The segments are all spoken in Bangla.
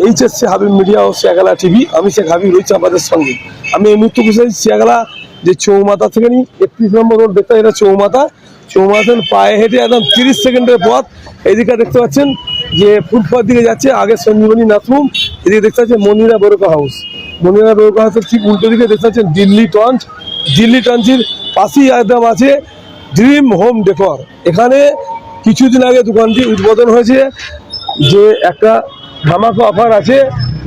এইচএসসি হাবিব মিডিয়া ও শেয়াগালা টিভি। আমি শেখ হাবিব রয়েছি আপনাদের সঙ্গে। আমি এই মুহূর্তে বসে শেয়াগালা যে চৌমাথা থেকে নিই 31 নম্বর রোড দেখতে, এটা চৌমাথা পায়ে হেঁটে একদম 30 সেকেন্ডের পথ। এদিকে দেখতে পাচ্ছেন যে ফুটপাথ দিকে যাচ্ছে, আগে সঞ্জীবনী নাথরুম, এদিকে দেখতে পাচ্ছেন মনিরা বোরকা হাউস। মনিরা বোরকা হাউসের ঠিক উল্টো দিকে দেখতে পাচ্ছেন দিল্লি টঞ্চের পাশেই একদম আছে ড্রিম হোম ডেকর। এখানে কিছুদিন আগে দোকানটি উদ্বোধন হয়েছে, যে একটা ধামাকা অফার আছে,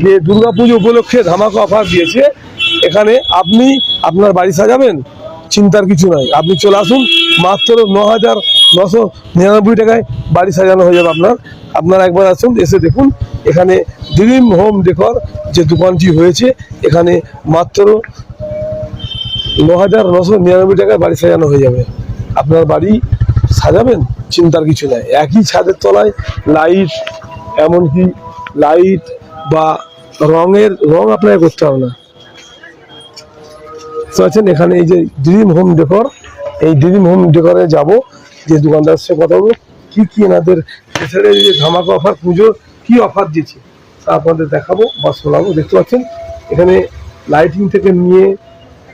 যে দুর্গাপুজো উপলক্ষে ধামাকা অফার দিয়েছে। এখানে আপনি আপনার বাড়ি সাজাবেন, চিন্তার কিছু নাই, আপনি চলে আসুন, মাত্র 9,999 টাকায় বাড়ি সাজানো হয়ে যাবে আপনারা একবার আসুন, এসে দেখুন। এখানে ড্রিম হোম ডেকর যে দোকানটি হয়েছে, এখানে মাত্র 9,999 টাকায় বাড়ি সাজানো হয়ে যাবে। আপনার বাড়ি সাজাবেন, চিন্তার কিছু নাই। একই ছাদের তলায় লাইট, এমনকি লাইট বা রং আপনাকে করতে হবে না। আছেন এখানে এই যে ড্রিম হোম ডেকর, এই ড্রিম হোম ডেকরে যাব, যে দোকানদার সাথে কথা বলবো, কি এনাদের এছাড়া এই যে ধামাকা অফার, পুজোর কি অফার দিয়েছে তা আপনাদের দেখাবো বা শোনাবো। দেখতে পাচ্ছেন এখানে লাইটিং থেকে নিয়ে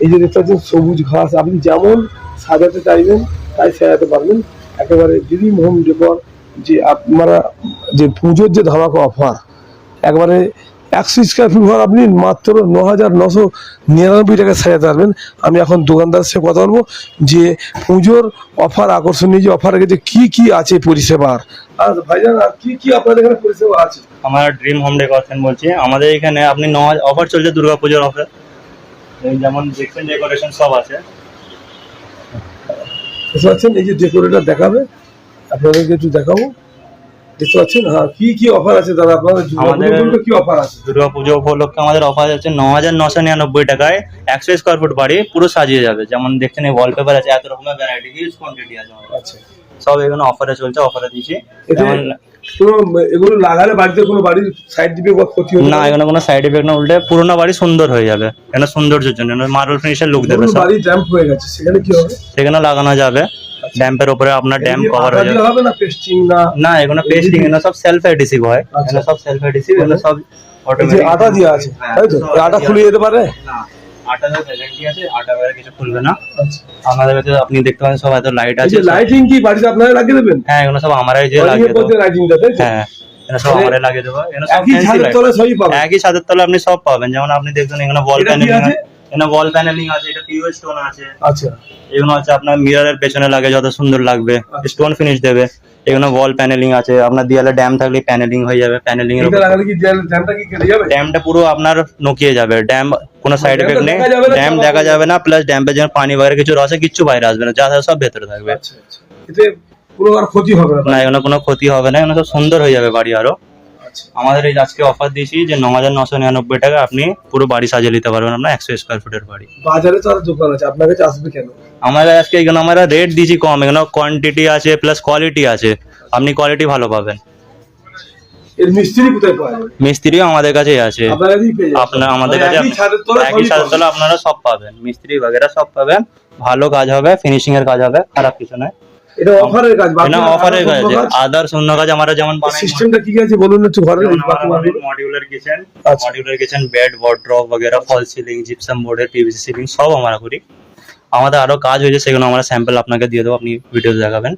এই যে দেখতে পাচ্ছেন সবুজ ঘাস, আপনি যেমন সাজাতে চাইবেন তাই সাজাতে পারবেন। একেবারে ড্রিম হোম ডেকর, যে আপনারা যে পুজোর যে ধামাকা অফার, একবারে 100 স্কোয়ার ফিট ঘর আপনি মাত্র 9,999 টাকায় সাজাতে পারবেন। আমি এখন দোকানদারের সাথে কথা বলবো, যে পুজোর অফার, আকর্ষণীয় যে অফার রেখেছে, কি আছে পরিষেবার। আর ভাইজান কি আপনাদের এখানে পরিষেবা আছে? আমার ড্রিম হোম ডেকোরেশন বলছি। আমাদের এখানে আপনি অফার চলছে, দুর্গাপুজোর অফার, যেমন দেখছেন ডেকোরেশন সব আছে। বুঝতে পারছেন, এই যে ডেকোরেটর দেখাবে, আপনাদেরকে একটু দেখাবো। দেখতে পাচ্ছেন, হ্যাঁ, কি অফার আছে দাদা আপনাদের? আমাদের কি অফার আছে দুর্গাপুজো উপলক্ষে? আমাদের অফার আছে 9,999 টাকায় 100 স্কোয়ার ফুট বাড়ি পুরো সাজিয়ে যাবে। যেমন দেখছেন এই ওয়ালপেপার আছে, এত রকমের ভ্যারাইটি, হিউজ কোয়ান্টিটি আছে আমাদের। আচ্ছা, সব এখানে অফারে চলছে, অফারে দিয়েছি। এগুলো লাগালে বাড়িতে কোনো বাড়ির সাইড ইফেক্ট বা ক্ষতি হবে না? এখানে কোনো সাইড ইফেক্ট না, উল্টে পুরোনো বাড়ি সুন্দর হয়ে যাবে। এখানে সৌন্দর্যের জন্য মার্বেল ফিনিশের লুক দেবে। বাড়ি ড্যাম্প হয়ে গেছে, সেখানে কি হবে? সেখানে লাগানো যাবে, ড্যাম্পের উপরে আপনার ড্যাম্প কভার হয়ে যাবে। হবে না পেস্টিং? না, এখানে পেস্টিং, এখানে সব সেলফ এডিসিভ হয়। এখানে সব সেলফ এডিসিভ, এখানে সব অটোমেটিক আটা দেওয়া আছে, তাই তো? আটা খুলে যেতে পারে না? আটার গ্যারান্টি আছে, আটা বাইরে কিছু খুলবে না। আমাদের কাছে আপনি দেখতে পাচ্ছেন সব এত লাইট আছে। লাইটিং কি বাড়িতে আপনারা লাগিয়ে দেবেন? হ্যাঁ, এগুলো সব আমারাই যে লাগিয়ে দেবো। লাইটিংটা, তাই তো? হ্যাঁ, এগুলো সব আমারাই লাগিয়ে দেবো। এগুলো সব একই ছাদের তলায় সবই পাবেন। একই ছাদের তলায় আপনি সব পাবেন। যেমন আপনি দেখছেন এখানে ওয়াল প্যানেলিং আছে, এখানে ওয়াল প্যানেলিং আছে, এটা পিওর স্টোন আছে। আচ্ছা, এগুলো হচ্ছে আপনার মিররের পেছনে লাগে, যত সুন্দর লাগবে, স্টোন ফিনিশ দেবে। এখানে ওয়াল প্যানেলিং আছে, আপনার দেয়ালে ড্যাম থাকলে প্যানেলিং হয়ে যাবে। প্যানেলিং এর এটা লাগালে কি ড্যামটা কি কেটে যাবে? ড্যামটা পুরো আপনার নকিয়ে যাবে। ড্যাম কোনো সাইড এফেক্ট নেই, ড্যাম দেখা যাবে না। প্লাস ড্যাম্পের যেন পানি বাইরে কিছু রসে কিচ্ছু বাইরে আসবে না, যা সব ভেতরে থাকবে। আচ্ছা, এতে কোনো আর ক্ষতি হবে না? না, এখানে কোনো ক্ষতি হবে না, এখানে সব সুন্দর হয়ে যাবে বাড়ি আরো। আমাদের এই আজকে অফার দিয়েছি যে 9,999 টাকা আপনি পুরো বাড়ি সাজিয়ে নিতে পারবেন, আপনার 100 স্কোয়ার ফুটের বাড়ি। বাজারে তো আর দোকান আছে, আপনার কাছে আসবে কেন? আমাদের আজকে এখানে আমরা রেট দিয়েছি কম, এখানে কোয়ান্টিটি আছে প্লাস কোয়ালিটি আছে, আপনি কোয়ালিটি ভালো পাবেন। এর মিস্ত্রি কোথায় পাওয়া যাবে? মিস্ত্রিও আমাদের কাছেই আছে, আপনার আমাদের কাছে একই ছাদের তলায় আপনারা সব পাবেন, মিস্ত্রি বাগেরা সব পাবেন। ভালো কাজ হবে, ফিনিশিং এর কাজ হবে, খারাপ কিছু নয়। এটা অফারের কাজ, না অফারের কাজ, আদার্স অন্য কাজ আমরা যেমন বানাই। সিস্টেমটা কি আছে বলুন একটু? ঘরের মডিউলার কিচেন, বেড, ওয়ার্ড্রপ वगैरह, ফল সিলিং, জিপসাম বোর্ডের পিভিসি সিলিং সব আমরা করি। আমাদের আরো কাজ হয়েছে, সেগুলো আমরা স্যাম্পল আপনাকে দিয়ে দেবো, আপনি ভিডিও দেখাবেন।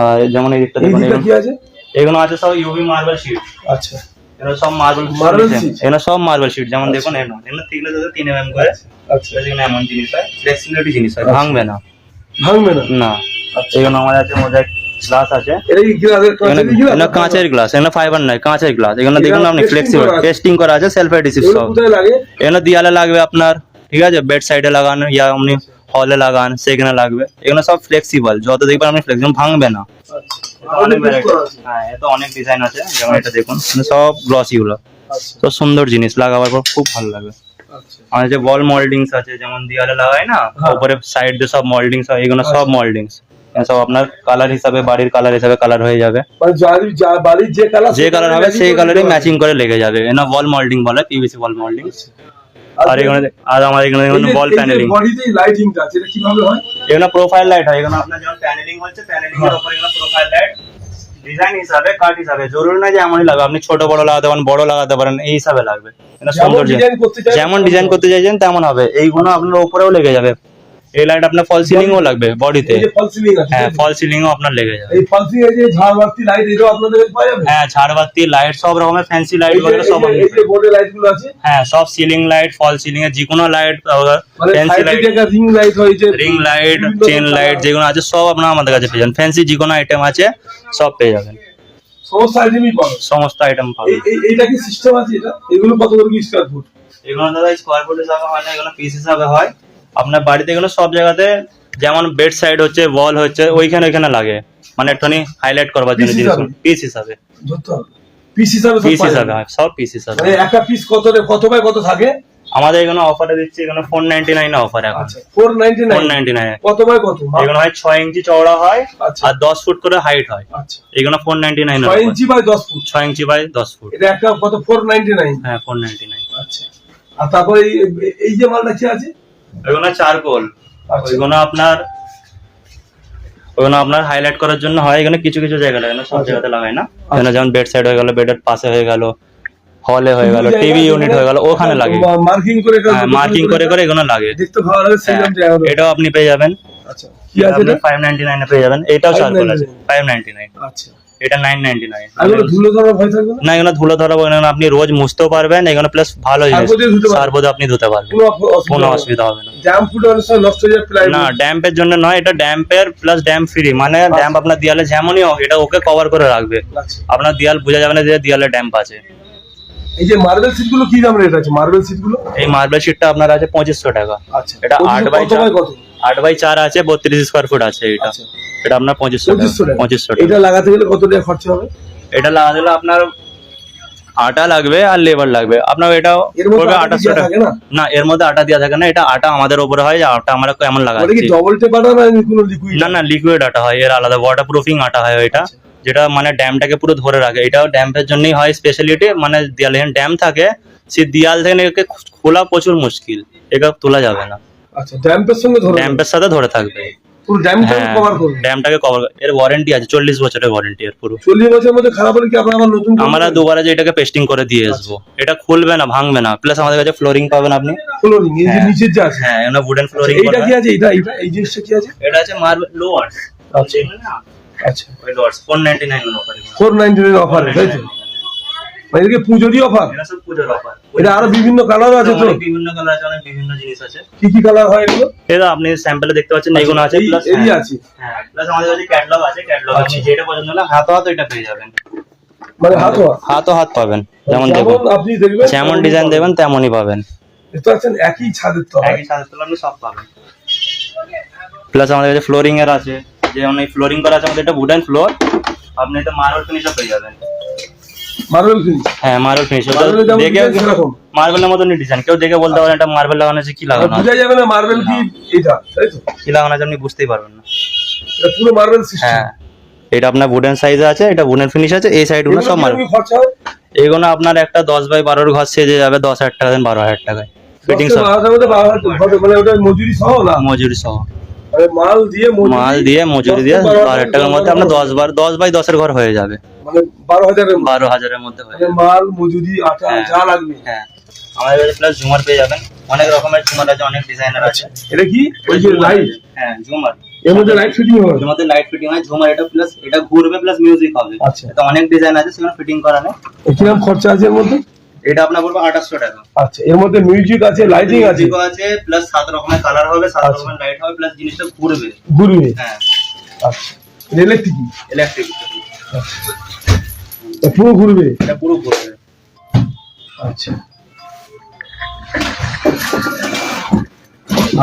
আর যেমন এই দিকটা দেখুন, এগুলো আছে সব ইউভি মার্বেল শীট। আচ্ছা, এগুলো সব মার্বেল শীট, এগুলো সব মার্বেল শীট। যেমন দেখুন এগুলো থিকনেস আছে 3 mm করে। আচ্ছা, এগুলো এমন জিনিস হয়, ফ্লেক্সিবিলিটি জিনিস হয়, ভাঙবে না। না। এগুলো আমাদের আছে মোজাইক গ্লাস আছে, এটা কাঁচের গ্লাস, এগুলো ফাইবার নয়, কাঁচের গ্লাস। এগুলো দেখুন আপনি ফ্লেক্সিবল, টেস্টিং করা আছে, সেলফ এডিসিভ সব। এগুলো দেয়ালে লাগবে আপনার, ঠিক আছে, বেড সাইডে লাগান, ইয়া আপনি হলে লাগান, সেখানে লাগবে। এগুলো সব ফ্লেক্সিবল, যত দেখবেন আপনি ফ্লেক্সিবল, ভাঙবে না। হ্যাঁ, এত অনেক ডিজাইন আছে, যেমন এটা দেখুন, সব গ্লসি গুলো, তো সুন্দর জিনিস, লাগাবার পর খুব ভালো লাগবে। আর যে ওয়াল মোল্ডিংস আছে, যেমন দেয়ালে লাগাই না, উপরে সাইড দিয়ে সব মোল্ডিংস হয়, এগুলো সব মোল্ডিংস সব আপনার কালার হিসাবে, বাড়ির কালার হিসাবে কালার হয়ে যাবে। বাড়ির যে কালার হবে সেই কালারে ম্যাচিং করে লেগে যাবে। এটা ওয়াল মোল্ডিং বলে, পিভিসি ওয়াল মোল্ডিং। আর এখানে আর আমাদের এখানে ওয়াল প্যানেলিং, বডিতে লাইটিংটা আছে, এটা কিভাবে হয়? এখানে প্রোফাইল লাইট হয়। এখানে আপনার যেমন প্যানেলিং হচ্ছে, প্যানেলিং এর উপরে এখানে প্রোফাইল লাইট ডিজাইন হিসাবে কাট হিসাবে জরুরি না যে এমনই লাগবে, আপনি ছোট বড় লাগাতে পারেন, বড় লাগাতে পারেন, এই হিসাবে লাগবে। এটা যেমন ডিজাইন করতে চাই যেমন ডিজাইন করতে চাইছেন তেমন হবে। এইগুলো আপনার উপরেও লেগে যাবে, এই লাইট আপনার ফল সিলিংও লাগবে বডিতে। এই যে ফল সিলিং আছে, হ্যাঁ ফল সিলিংও আপনার লেগে যাবে। এই ফল সিলিং এর যে ঝাড়বাতি লাইট এটাও আপনাদের কাছে পাওয়া যাবে? হ্যাঁ ঝাড়বাতি লাইট সব রকমের ফ্যান্সি লাইট বগেরা সব এই যে বোর্ডে লাইট গুলো আছে, হ্যাঁ সব সিলিং লাইট, ফল সিলিং এর যে কোনো লাইট, মানে ফ্যান্সি লাইট, রিং লাইট হয়েছে, রিং লাইট, চেন লাইট যেগুলো আছে সব আপনার আমাদের কাছে পেয়ে যাবেন। ফ্যান্সি যে কোনো আইটেম আছে সব পেয়ে যাবেন, সমস্ত আইটেমই পাবেন, সমস্ত আইটেম পাবেন। এইটা কি সিস্টেম আছে এটা? এগুলো কত করে কি স্কয়ার ফুট? এগুলো দাদা স্কোয়ার ফুট হিসাবে হয় না, এগুলো পিস হিসাবে হয়। আপনার বাড়িতে এগুলো সব জায়গাতে যেমন বেড সাইড হচ্ছে, ওয়াল হচ্ছে, ওইখানে ওইখানে লাগে, মানে একটুখানি হাইলাইট করবার জন্য জিনিস। পিস হিসাবে, পিস হিসাবে, পিস হিসাবে হয়, সব পিস হিসাবে। মানে একটা পিস কত বাই কত থাকে? আমাদের এখানে অফারে দিচ্ছি, এখানে 499 অফার এখন। আচ্ছা 499 কত বাই কত? এগুলো হয় 6 ইঞ্চি চওড়া হয়, আচ্ছা, আর 10 ফুট করে হাইট হয়। আচ্ছা এগুলো 499 6 inch by 10 foot, 6 inch by 10 foot. এটা একটা কত? 499। হ্যাঁ 499। আচ্ছা, আর তারপরে এই যে মালটা কি আছে? এগুলো চারকোল, ওইগুলো আপনার হাইলাইট করার জন্য হয়। এখানে কিছু কিছু জায়গা লাগে না, সব জায়গাতে লাগায় না। এখানে যেমন বেড সাইড হয়ে গেল, বেডের পাশে হয়ে গেল, হলে হয়ে গেল, টিভি ইউনিট হয়ে গেল, ওখানে লাগে মার্কিং করে, মার্কিং করে করে এগুলো লাগে। দেখতে ভালো লাগে, সেরকম জায়গা। এটাও আপনি পেয়ে যাবেন। আচ্ছা কি আছে এটা? 599 এ পেয়ে যাবেন। এটাও চারকোল আছে 599। আচ্ছা, এটা 999। এগুলো ধুলো ধরা ভয় থাকবে না? না, এগুলো ধুলো ধরাবো না, আপনি রোজ মুছতেও পারবেন। এগুলো প্লাস ভালো জিনিস, সার্বোদে আপনি ধুতে পারবেন, কোনো অসুবিধা হবে না। ড্যাম্প ফুট অনেক সময় নষ্ট হয়ে যায় প্লাইউড। না, ড্যাম্পের জন্য নয়, এটা ড্যাম্পের প্লাস ড্যাম্প ফ্রি, মানে ড্যাম্প আপনার দেয়ালে যেমনই হোক এটা ওকে কভার করে রাখবে। আচ্ছা, আপনার দেয়াল বোঝা যাবে না যে দেয়ালে ড্যাম্প আছে। এই যে মার্বেল সিট গুলো কি দাম রেট আছে? মার্বেল সিট গুলো এই মার্বেল শিটটা আপনার আছে 2500 টাকা। আচ্ছা, এটা 8 বাই কত বাই কত? 8 বাই 4 আছে, 32 স্কয়ার ফুট আছে। এটা আচ্ছা, এটা আপনার 2500 টাকা। 2500 টাকা। এটা লাগাতে গেলে কত টাকা খরচা হবে? এটা লাগাতে গেলে আপনার আটা লাগবে আর লেবার লাগবে। আপনার এটা পড়বে 2800 টাকা। না, এর মধ্যে আটা দেওয়া থাকে না, এটা আটা আমাদের উপরে হয়, যে আটা আমরা কেমন লাগাচ্ছি। ডবল টেপ আটা না কোনো লিকুইড? না না, লিকুইড আটা হয়, এর আলাদা ওয়াটার প্রুফিং আটা হয় এটা, যেটা মানে ড্যামটাকে পুরো ধরে রাখে। এটাও ড্যাম্পের জন্যই হয় স্পেশালিটি, মানে দেয়ালে ড্যাম থাকে, সেই দেয়াল থেকে একে খোলা প্রচুর মুশকিল, এটা তোলা যাবে না। আচ্ছা, ড্যাম্পের সঙ্গে ধরে, ড্যাম্পের সাথে ধরে থাকবে, পুরো ড্যামটাকে কভার করবে। ড্যামটাকে কভার, এর ওয়ারেন্টি আছে 40 বছরের ওয়ারেন্টি এর পুরো। 40 বছরের মধ্যে খারাপ হলে কি আপনারা আবার নতুন? আমরা দুবারে যে এটাকে পেস্টিং করে দিয়ে আসবো, এটা খুলবে না, ভাঙবে না। প্লাস আমাদের কাছে ফ্লোরিং পাবেন আপনি, ফ্লোরিং এই যে নিচের যে আছে, হ্যাঁ এটা উডেন ফ্লোরিং। এইটা কি আছে? এটা এই জিনিসটা কি আছে? এটা আছে মার্বেল লোয়ার্স। আচ্ছা আচ্ছা, ওই লোয়ার্স 499 এর অফার। 499 অফার, তাই তো? মানে কি পুজোরই অফার? এটা সব পূজোর অফার। এটা আরো বিভিন্ন কালার আছে তো? বিভিন্ন কালার আছে, অনেক বিভিন্ন জিনিস আছে। কি কি কালার হয় এগুলো? এটা আপনি স্যাম্পলে দেখতে পাচ্ছেন, এইগুলো আছে, প্লাস এই আছে। হ্যাঁ, প্লাস আমাদের কাছে ক্যাটালগ আছে। ক্যাটালগ আপনি যেটা পছন্দ হলো হাত এটা পেয়ে যাবেন, মানে হাত পাবেন। যেমন দেখুন, আপনি দেখবেন যেমন ডিজাইন দেবেন তেমনই পাবেন। দেখতে পাচ্ছেন একই ছাদের তলায়, একই ছাদের তলায় আপনি সব পাবেন। প্লাস আমাদের কাছে ফ্লোরিং এর আছে, যেমন এই ফ্লোরিং করা আছে আমাদের, এটা উডেন ফ্লোর, আপনি এটা মার্বেল ফিনিশও পেয়ে যাবেন। Marble finish? হ্যাঁ মার্বেল ফিনিশ। দেখে মার্বেলের মতনই ডিজাইন, কেউ দেখে বলতে পারেন এটা মার্বেল লাগানো আছে, কি লাগানো আছে বুঝা যাবে না মার্বেল কি এটা, তাই তো? কি লাগানো আছে আপনি বুঝতেই পারবেন না, এটা পুরো মার্বেল সিস্টেম। হ্যাঁ, এটা আপনার উডেন সাইজে আছে, এটা উডেন ফিনিশ আছে। এই সাইড গুলো সব মার্বেল। খরচা হয় এইগুলো আপনার একটা 10 বাই 12 ঘর সেজে যাবে 10,000 টাকা, দেন 12,000 টাকায় ফিটিং সব। মানে ওটা মজুরি সহ না? মজুরি সহ, মানে মাল দিয়ে মজুরি দিয়ে 12,000 টাকার মধ্যে আপনার 10 বাই 10 এর ঘর হয়ে যাবে, মানে 12,000 এর মধ্যে হয়ে যাবে। মাল মজুরি আটা যা লাগবে। হ্যাঁ, আমাদের কাছে প্লাস ঝুমার পেয়ে যাবেন, অনেক রকমের ঝুমার আছে, অনেক ডিজাইনার আছে। এটা কি ওই যে লাইট? হ্যাঁ ঝুমার, এর মধ্যে লাইট ফিটিং হবে? এর মধ্যে লাইট ফিটিং হয় ঝুমার, এটা প্লাস এটা ঘুরবে প্লাস মিউজিক হবে। আচ্ছা, এটা অনেক ডিজাইন আছে, সেগুলো ফিটিং করা নেই। কিরকম খরচা আছে এর মধ্যে? এটা আপনার পড়বে 2800 টাকা। আচ্ছা, এর মধ্যে মিউজিক আছে, লাইটিং আছে, প্লাস 7 রকমের কালার হবে, 7 রকমের লাইট হবে, প্লাস জিনিসটা ঘুরবে। হ্যাঁ আচ্ছা, ইলেকট্রিক? ইলেকট্রিক, পুরো ঘুরবে? এটা পুরো ঘুরবে। আচ্ছা,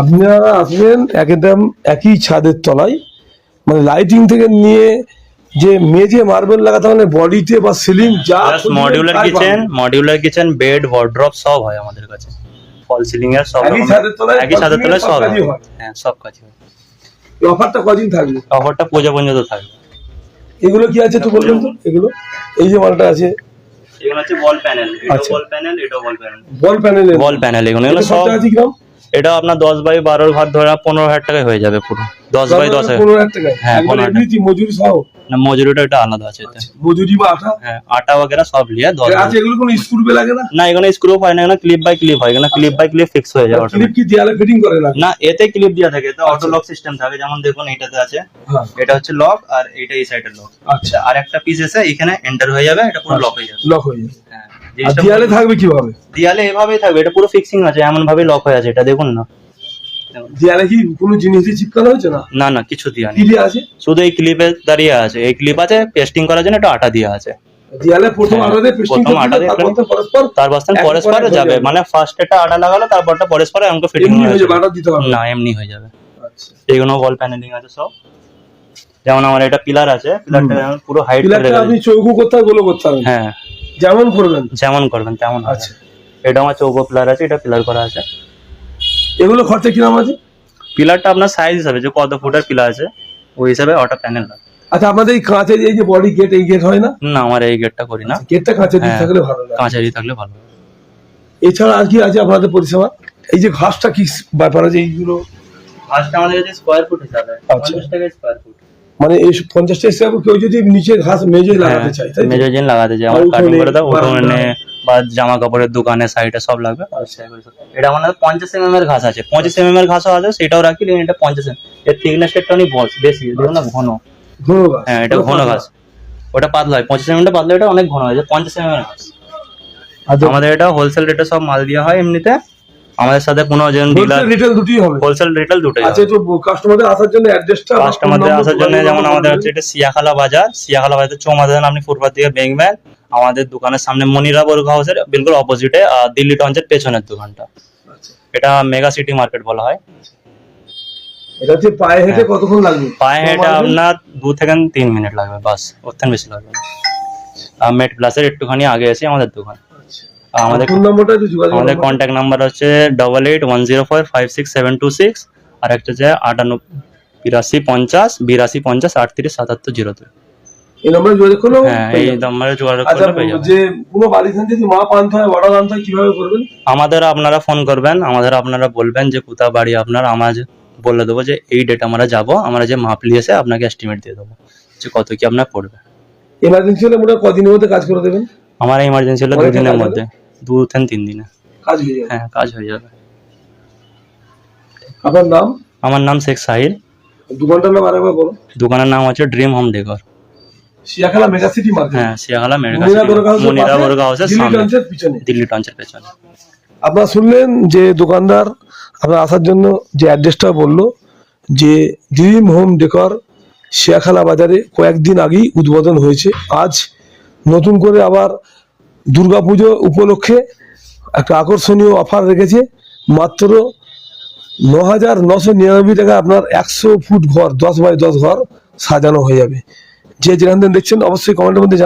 আপনারা আসবেন একদম একই ছাদের তলায়, মানে লাইটিং থেকে নিয়ে যে মেঝে মার্বেল লাগাতে, মানে বডিতে বা সিলিং যা, মডিউলার কিচেন, বেড, ওয়ার্ড্রপ সব হয় আমাদের কাছে। ফল সিলিং এর সব একই ছাদের তলায় সব হয়। হ্যাঁ সব কাজ হয়। এই অফারটা কদিন থাকবে? অফারটা পূজা পর্যন্ত থাকবে। এগুলো কি আছে তো বলবেন তো? এগুলো এই যে মালটা আছে, এগুলো হচ্ছে ওয়াল প্যানেল, এটা ওয়াল প্যানেল, এটা ওয়াল প্যানেল, এগুলো সব আছে কিরকম? এটা আপনার 10 বাই 12 ঘর ধরে 15,000 টাকায় হয়ে যাবে পুরো। 10 বাই 10 15,000 টাকা? হ্যাঁ, মজুরি সহ? না মজুরিটা এটা আলাদা আছে এতে। মজুরি বা আঠা? হ্যাঁ আটা वगैरह সব লিয়ে 10। আচ্ছা, এগুলো কোনো স্ক্রু পে লাগে না? না এখানে স্ক্রু হয় না, এখানে ক্লিপ বাই ক্লিপ হয়, এখানে ক্লিপ বাই ক্লিপ ফিক্স হয়ে যায়। ক্লিপ কি দেয়ালে ফিটিং করে না? না এতে ক্লিপ দেওয়া থাকে, এটা অটো লক সিস্টেম থাকে, যেমন দেখুন এটাতে আছে, হ্যাঁ এটা হচ্ছে লক আর এটা এই সাইডের লক। আচ্ছা, আর একটা পিস এসে এখানে এন্টার হয়ে যাবে, এটা পুরো লক হয়ে যাবে। লক হয়ে যাবে। হ্যাঁ আর দেয়ালে থাকবে কিভাবে? দেয়ালে এভাবেই থাকবে, এটা পুরো ফিক্সিং আছে, এমন ভাবে লক হয়ে আছে, এটা দেখুন না। দেয়ালে কি কোনো জিনিস দিয়ে চিপকানো হয়েছে না? না না কিছু দেওয়া কি নেই, দিয়ে আছে? শুধু এই ক্লিপে দাঁড়িয়ে আছে, এই ক্লিপ আছে পেস্টিং করার জন্য, এটা আটা দেওয়া আছে। দেয়ালে প্রথম আটা দিয়ে পেস্টিং প্রথম আটা করতে দিয়ে তারপর তো পরস্পর তারপর পরস্পর যাবে, মানে ফার্স্ট এটা আটা লাগালো তারপরটা পরস্পর আমাকে ফিটিং এমনি হয়ে হয়ে যাবে। যাবে, আটা দিতে হবে না এমনি হয়ে যাবে। আচ্ছা, এইগুলো ওয়াল প্যানেলিং আছে সব, যেমন আমার এটা পিলার আছে, পিলারটা যেমন পুরো হাইট করে পিলারটা আপনি চৌকো করতে হবে, গোল করতে হবে? হ্যাঁ যেমন করবেন। যেমন করবেন তেমন হবে। আচ্ছা, এটা আমার চৌকো পিলার আছে, এটা পিলার করা আছে। এগুলো খরচা কিরকম আছে? পিলারটা আপনার সাইজ হিসাবে, যে কত ফুটের পিলার আছে ওই হিসাবে ওটা প্যানেল লাগে। আচ্ছা, আমাদের এই কাঁচের এই যে বডি গেট, এই গেট হয় না? না আমার এই গেটটা করি না, গেটটা কাঁচের দিয়ে হ্যাঁ। থাকলে ভালো লাগে। কাঁচারি থাকলে ভালো। এছাড়া আর কি আছে আপনাদের পরিষেবা? এই যে ঘাসটা কি ব্যাপার আছে এইগুলো? ফার্স্ট আমাদের কাছে স্কয়ার ফুট হিসাবে আচ্ছা। 50 টাকা স্কয়ার ফুট। মানে এই 50 টাকা স্কয়ার ফুট কেউ যদি নিচে ঘাস মেজে লাগাতে চায়, তাই তো? মেজাজিন লাগাতে চাই, আমার আর কাটিং উঠোনে, করে দাও, উঠোনে বারান্দায়। বা জামা কাপড়ের দোকানে সাইডে সব লাগবে। আচ্ছা, এটা আমাদের 50 mm এর ঘাস আছে, 25 mm এর ঘাসও আছে, সেটাও রাখি, কিন্তু এটা 50 mm এর থিকনেস একটু অনেক বেশি, দেখুন না ঘন। ঘন ঘাস? হ্যাঁ এটা ঘন ঘাস, ওটা পাতলা হয়, 25 mm টা পাতলা, এটা অনেক ঘন হয়, 50 mm এর ঘাস। আচ্ছা, আমাদের এটা হোলসেল রেটে সব মাল দেওয়া হয় এমনিতে, আমাদের সাথে কোনো জন ডিলার, রিটেল দুটোই হবে? হোলসেল রিটেল দুটোই। আচ্ছা, একটু কাস্টমারদের আসার জন্য অ্যাড্রেসটা, কাস্টমারদের আসার জন্য যেমন আমাদের হচ্ছে এটা সিয়াখালা বাজার, সিয়াখালা বাজার চৌমাদান, আপনি ফুটপাথ থেকে বেঙ্গবেন, আমাদের দোকানের সামনে মনিরা বর্গ হাউসের বিলকুল অপোজিটে দিল্লি টঞ্চের পেছনের দোকানটা। এটা মেগা সিটি মার্কেট বলা হয়। এটা হচ্ছে পায়ে হেঁটে কতক্ষণ লাগবে? পায়ে হেঁটে আপনার 2 থেকে 3 মিনিট লাগবে, বাস, ওর থেকে বেশি লাগবে না। মেট প্লাসের একটুখানি আগে এসে আমাদের দোকান। আর আমাদের ফোন নম্বরটা একটু যোগাযোগ আমাদের করবেন। কন্ট্যাক্ট নাম্বার হচ্ছে 8810456726, আর একটা হচ্ছে 8250 এই নম্বরে যোগাযোগ করলে হ্যাঁ এই নাম্বারে যোগাযোগ আচ্ছা, করলে পেয়ে যাবেন। যে কোনো বাড়ি থেকে যদি মাপ আনতে হয়, অর্ডার আনতে হয়, কিভাবে করবেন? আমাদের আপনারা ফোন করবেন, আপনারা বলবেন যে কোথা বাড়ি আপনার, আমরা বলে দেবো যে এই ডেট আমরা যাবো, আমরা যে মাপ নিয়ে এসে আপনাকে এস্টিমেট দিয়ে দেবো যে কত কি আপনার পড়বে। এমার্জেন্সি হলে মোটা কদিনের মধ্যে কাজ করে দেবেন? আমার ইমার্জেন্সি হলে 2 অনেকটা দিনের কাজ মধ্যে, 2 থেকে 3 দিনে কাজ হয়ে যাবে। হ্যাঁ কাজ হয়ে যাবে। আপনার নাম? আমার নাম শেখ সাহিল, দোকানটার নাম আরেকবার বলুন। দোকানের নাম হচ্ছে dream home decor. Siakhala mega city market. হ্যাঁ সিয়াখালা মনিরা বর্গ হাউসের মনিরা পাশে, বর্গ হাউসের দিল্লি সামনে, টঞ্চের পিছনে। দিল্লি টঞ্চের পেছনে। আপনারা শুনলেন যে দোকানদার আপনার আসার জন্য যে অ্যাড্রেসটা বললো, যে ড্রিম হোম ডেকর, শিয়াখালা বাজারে কয়েকদিন আগেই উদ্বোধন হয়েছে। আজ নতুন করে আবার দুর্গাপুজো উপলক্ষে একটা আকর্ষণীয় অফার রেখেছে। মাত্র 9,999 টাকা আপনার 100 ফুট ঘর, 10 বাই 10 ঘর সাজানো হয়ে যাবে। যে যেখান থেকে দেখছেন অবশ্যই কমেন্টের মধ্যে জানাবেন।